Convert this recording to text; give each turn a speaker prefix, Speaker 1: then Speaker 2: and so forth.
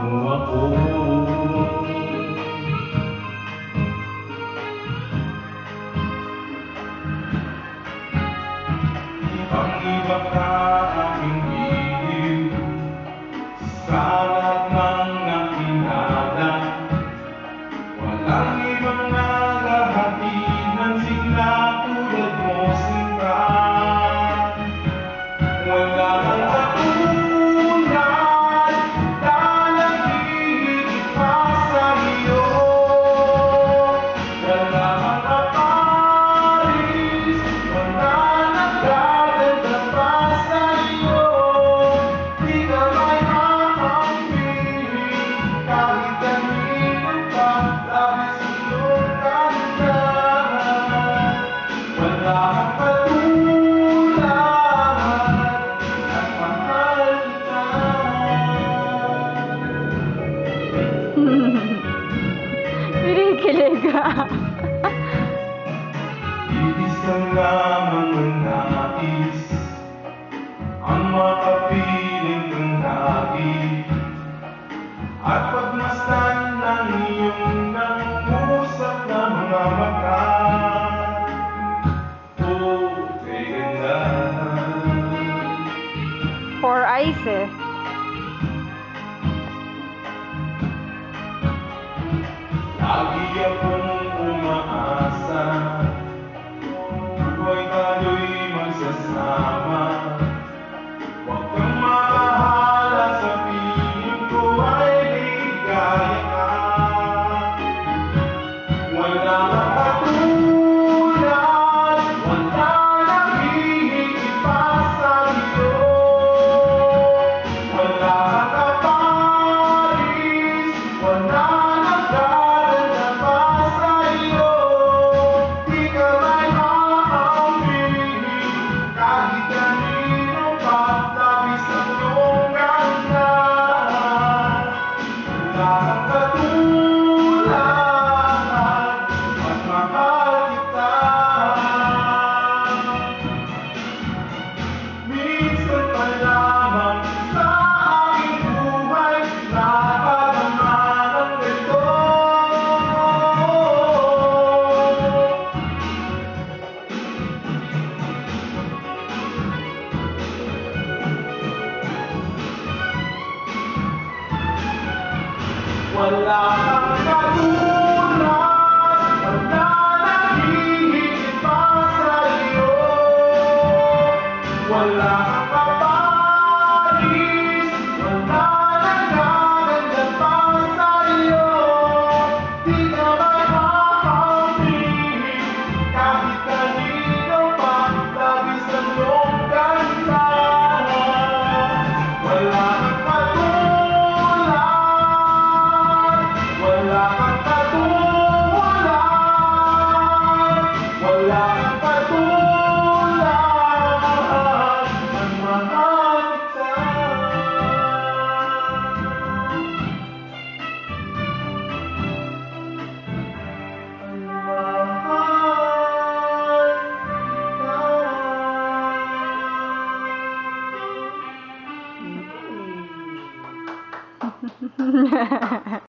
Speaker 1: mo ako. Ibang-iba ka aking bihim sa lahat ng nakilala. Walang ibang naghahatid ng sigla tulad mo, sinta. Wala kang katulad, lalagigit pa sa iyo. Wala kang kaparis, wala nagdadagdag pa sa iyo. Di ka may hahampirin, kahit kanino pa, labis iyong ganda. Wala kang katulad, at mahal kita.
Speaker 2: Kinikilig ka.
Speaker 1: Iisa lamang ang nais, ang makapiling kang lagi, at pagmasdan ng iyong nangungusap na mga mata. Oh, kay ganda.
Speaker 2: Four eyes eh.
Speaker 1: Lagi akong umaasa, buhay tayo'y magsasama. Huwag kang mahala, sa piling ko ay ligaya ka. Wala kang katulad, wala naghihigit pa sa iyo. Wala kang kaparis, wala nagdadagdag pa sa iyo. Di ka may hahampirin, kahit kanino pa, labis ang iyong ganda. Wala kang katulad, at mahal kita. Minsan pa lamang sa aking buhay nakakadama ng ganito. Wala kang katulad, wala naghihigit pa sa iyo. Wala kang kaparis, wala nagdadagdag pa sa iyo. Di ka may hahampirin, kahit kanino pa, labis ang iyong ganda. Wala kang katulad, wala kang katulad, wala kang katulad, ang mahal kita. Ang mahal kita.